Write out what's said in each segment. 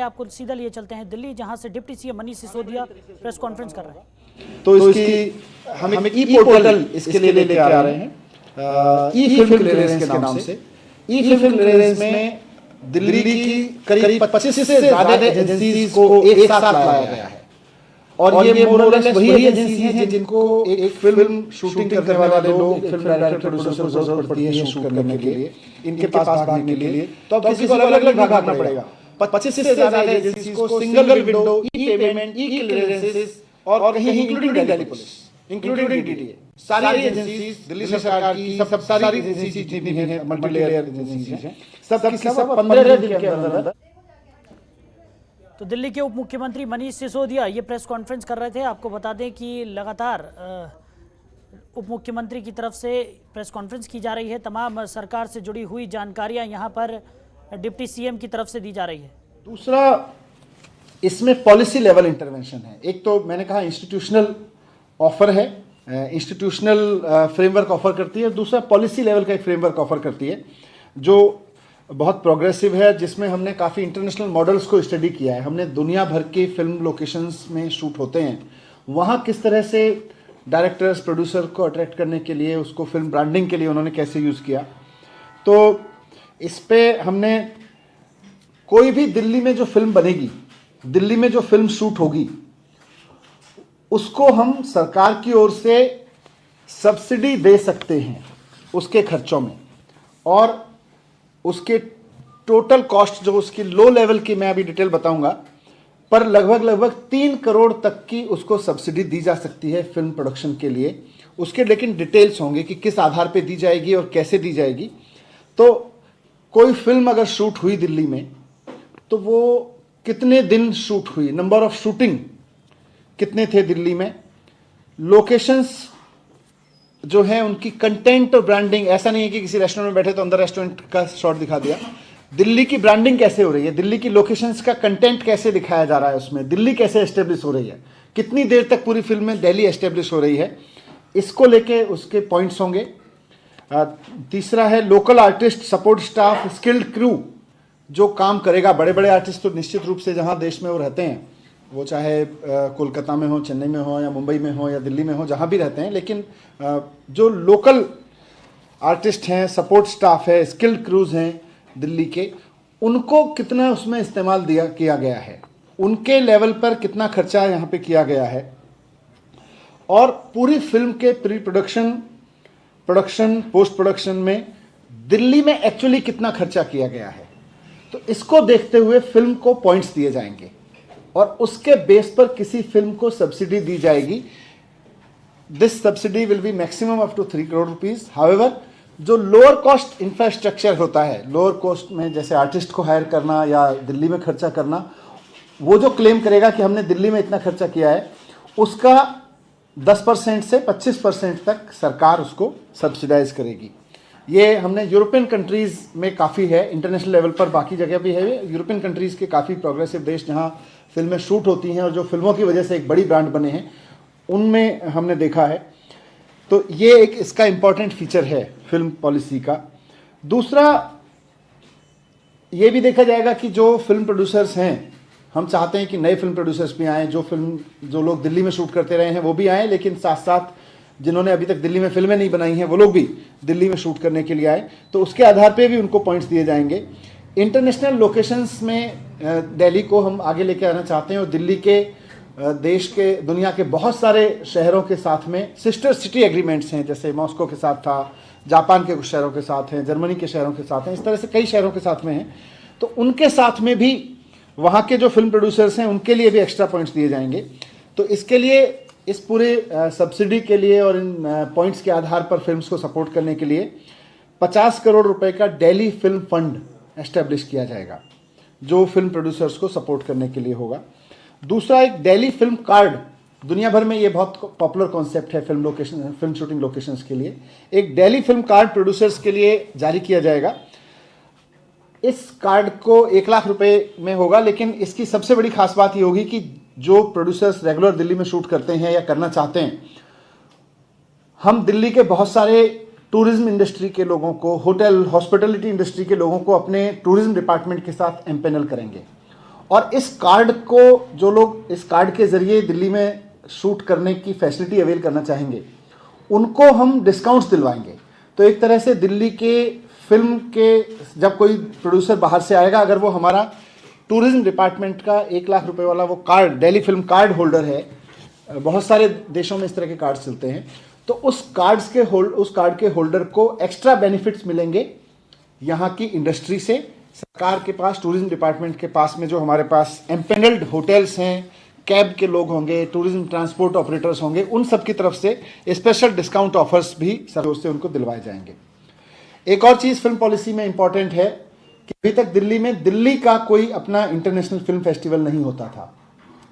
पहले आपको सीधा लिए चलते हैं दिल्ली, जहां से deputy CM Manish Sisodia press conference कर रहे हैं। तो इसकी हम एक ई पोर्टल इसके लिए लेके आ रहे हैं, ई फिल्म क्लियरेंस के नाम से। ई फिल्म क्लियरेंस में दिल्ली की करीब 25 से ज्यादा एजेंसीज को एक साथ लाया गया है और ये मोर और लेस वही एजेंसीज हैं जिनको एक फिल्म शूटिंग करने वाले लोग, फिल्म डायरेक्टर, प्रोड्यूसर को जरूरत पड़ती है शूट करने के लिए, इनके पास भागने के लिए। तो अब किसी को अलग अलग भागना पड़ेगा। 25 से ज्यादा एजेंसीज को सिंगल विंडो ई पेमेंट, ई क्लियरेंसेस और कहीं including Delhi police, including DTA, सारी एजेंसीज दिल्ली सरकार की सब सारी एजेंसीज जितनी भी हैं, मल्टी लेयर एजेंसीज हैं, सब की सब 15 दिन के अंदर। तो दिल्ली के उप मुख्यमंत्री मनीष सिसोदिया ये प्रेस कॉन्फ्रेंस कर रहे थे। आपको बता दें कि लगातार उप मुख्यमंत्री की तरफ से प्रेस कॉन्फ्रेंस की जा रही है। तमाम सरकार से जुड़ी हुई जानकारियां यहां पर डिप्टी सीएम की तरफ से दी जा रही है। दूसरा, इसमें पॉलिसी लेवल इंटरवेंशन है। एक तो मैंने कहा इंस्टीट्यूशनल ऑफर है, इंस्टीट्यूशनल फ्रेमवर्क ऑफर करती है। दूसरा, पॉलिसी लेवल का एक फ्रेमवर्क ऑफर करती है जो बहुत प्रोग्रेसिव है, जिसमें हमने काफ़ी इंटरनेशनल मॉडल्स को स्टडी किया है। हमने दुनिया भर के फिल्म लोकेशंस में शूट होते हैं, वहाँ किस तरह से डायरेक्टर्स, प्रोड्यूसर को अट्रैक्ट करने के लिए, उसको फिल्म ब्रांडिंग के लिए उन्होंने कैसे यूज़ किया। तो इस पे हमने कोई भी दिल्ली में जो फिल्म बनेगी, दिल्ली में जो फिल्म शूट होगी, उसको हम सरकार की ओर से सब्सिडी दे सकते हैं उसके खर्चों में, और उसके टोटल कॉस्ट जो उसकी लो लेवल की मैं अभी डिटेल बताऊंगा, पर लगभग 3 करोड़ तक की उसको सब्सिडी दी जा सकती है फिल्म प्रोडक्शन के लिए। उसके लेकिन डिटेल्स होंगे कि किस आधार पे दी जाएगी और कैसे दी जाएगी। तो कोई फिल्म अगर शूट हुई दिल्ली में, तो वो कितने दिन शूट हुई, नंबर ऑफ शूटिंग कितने थे दिल्ली में, लोकेशंस जो है उनकी कंटेंट और ब्रांडिंग। ऐसा नहीं है कि किसी रेस्टोरेंट में बैठे तो अंदर रेस्टोरेंट का शॉट दिखा दिया। दिल्ली की ब्रांडिंग कैसे हो रही है, दिल्ली की लोकेशंस का कंटेंट कैसे दिखाया जा रहा है, उसमें दिल्ली कैसे एस्टेब्लिश हो रही है, कितनी देर तक पूरी फिल्म में दिल्ली एस्टेब्लिश हो रही है, इसको लेके उसके पॉइंट्स होंगे। तीसरा है local artist, support staff, skilled crew जो काम करेगा। बड़े बड़े आर्टिस्ट तो निश्चित रूप से जहाँ देश में वो रहते हैं, वो चाहे कोलकाता में हो, चेन्नई में हो, या मुंबई में हो, या दिल्ली में हो, जहाँ भी रहते हैं, लेकिन जो लोकल आर्टिस्ट हैं, सपोर्ट स्टाफ है, स्किल्ड क्रूज हैं दिल्ली के, उनको कितना उसमें इस्तेमाल किया गया है, उनके लेवल पर कितना खर्चा यहाँ पे किया गया है, और पूरी फिल्म के pre production, production, post production में दिल्ली में एक्चुअली कितना खर्चा किया गया है। तो इसको देखते हुए फिल्म को पॉइंट्स दिए जाएंगे और उसके बेस पर किसी फिल्म को सब्सिडी दी जाएगी। This subsidy will be maximum up to 3 crore rupees. However, जो लोअर कॉस्ट इंफ्रास्ट्रक्चर होता है, लोअर कॉस्ट में जैसे आर्टिस्ट को हायर करना या दिल्ली में खर्चा करना, वो जो क्लेम करेगा कि हमने दिल्ली में इतना खर्चा किया है, उसका 10% से 25% तक सरकार उसको सब्सिडाइज करेगी। ये हमने यूरोपियन कंट्रीज़ में काफ़ी है, इंटरनेशनल लेवल पर बाकी जगह भी है। यूरोपियन कंट्रीज़ के काफ़ी प्रोग्रेसिव देश जहाँ फिल्में शूट होती हैं और जो फिल्मों की वजह से एक बड़ी ब्रांड बने हैं, उनमें हमने देखा है। तो ये एक इसका इम्पॉर्टेंट फीचर है फिल्म पॉलिसी का। दूसरा, ये भी देखा जाएगा कि जो फिल्म प्रोड्यूसर्स हैं, हम चाहते हैं कि नए फिल्म प्रोड्यूसर्स भी आएँ, जो लोग दिल्ली में शूट करते रहे हैं वो भी आएँ, लेकिन साथ साथ जिन्होंने अभी तक दिल्ली में फिल्में नहीं बनाई हैं वो लोग भी दिल्ली में शूट करने के लिए आए। तो उसके आधार पे भी उनको पॉइंट्स दिए जाएंगे। इंटरनेशनल लोकेशंस में दिल्ली को हम आगे लेके आना चाहते हैं, और दिल्ली के देश के, दुनिया के बहुत सारे शहरों के साथ में सिस्टर सिटी एग्रीमेंट्स हैं, जैसे मॉस्को के साथ था, जापान के कुछ शहरों के साथ हैं, जर्मनी के शहरों के साथ हैं, इस तरह से कई शहरों के साथ में हैं। तो उनके साथ में भी वहाँ के जो फिल्म प्रोड्यूसर्स हैं उनके लिए भी एक्स्ट्रा पॉइंट्स दिए जाएंगे। तो इसके लिए, इस पूरे सब्सिडी के लिए और इन पॉइंट्स के आधार पर फिल्म्स को सपोर्ट करने के लिए 50 करोड़ रुपए का दिल्ली फिल्म फंड एस्टेब्लिश किया जाएगा, जो फिल्म प्रोड्यूसर्स को सपोर्ट करने के लिए होगा। दूसरा, एक दिल्ली फिल्म कार्ड, दुनिया भर में ये बहुत पॉपुलर कॉन्सेप्ट है फिल्म शूटिंग लोकेशंस के लिए। एक दिल्ली फिल्म कार्ड प्रोड्यूसर्स के लिए जारी किया जाएगा। इस कार्ड को 1 लाख रुपए में होगा, लेकिन इसकी सबसे बड़ी खास बात ये होगी कि जो प्रोड्यूसर्स रेगुलर दिल्ली में शूट करते हैं या करना चाहते हैं, हम दिल्ली के बहुत सारे टूरिज्म इंडस्ट्री के लोगों को, होटल हॉस्पिटैलिटी इंडस्ट्री के लोगों को अपने टूरिज्म डिपार्टमेंट के साथ एम्पेनल करेंगे, और इस कार्ड को जो लोग इस कार्ड के ज़रिए दिल्ली में शूट करने की फैसिलिटी अवेल करना चाहेंगे उनको हम डिस्काउंट्स दिलवाएंगे। तो एक तरह से दिल्ली के फिल्म के जब कोई प्रोड्यूसर बाहर से आएगा, अगर वो हमारा टूरिज्म डिपार्टमेंट का 1 लाख रुपए वाला वो card Delhi film card holder है, बहुत सारे देशों में इस तरह के कार्ड चलते हैं, तो उस कार्ड के होल्डर को एक्स्ट्रा बेनिफिट्स मिलेंगे यहाँ की इंडस्ट्री से। सरकार के पास, टूरिज्म डिपार्टमेंट के पास में जो हमारे पास एम्पेनल्ड होटल्स हैं, कैब के लोग होंगे, टूरिज्म ट्रांसपोर्ट ऑपरेटर्स होंगे, उन सब की तरफ से स्पेशल डिस्काउंट ऑफर्स भी सरकार से उनको दिलवाए जाएंगे। एक और चीज़ फिल्म पॉलिसी में इंपॉर्टेंट है कि अभी तक दिल्ली में दिल्ली का कोई अपना इंटरनेशनल फिल्म फेस्टिवल नहीं होता था।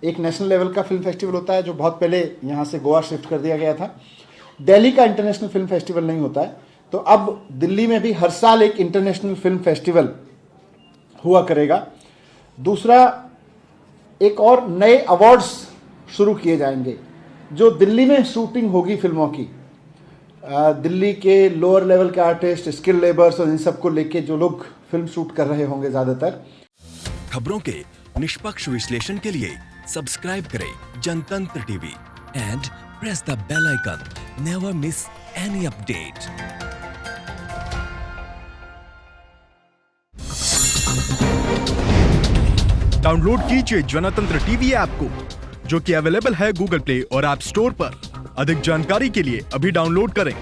एक नेशनल लेवल का फिल्म फेस्टिवल होता है जो बहुत पहले यहाँ से गोवा शिफ्ट कर दिया गया था। दिल्ली का इंटरनेशनल फिल्म फेस्टिवल नहीं होता है, तो अब दिल्ली में भी हर साल एक इंटरनेशनल फिल्म फेस्टिवल हुआ करेगा। दूसरा, एक और नए अवार्ड्स शुरू किए जाएंगे जो दिल्ली में शूटिंग होगी फिल्मों की। दिल्ली के लोअर लेवल के आर्टिस्ट, स्किल लेबर्स और इन सब को लेके जो लोग फिल्म शूट कर रहे होंगे ज़्यादातर। खबरों के निष्पक्ष विश्लेषण के लिए सब्सक्राइब करें Jantantra TV and press the bell icon. Never miss any update. Download कीजिए जनतंत्र टीवी ऐप को, जो कि अवेलेबल है गूगल प्ले और ऐप स्टोर पर। अधिक जानकारी के लिए अभी डाउनलोड करें।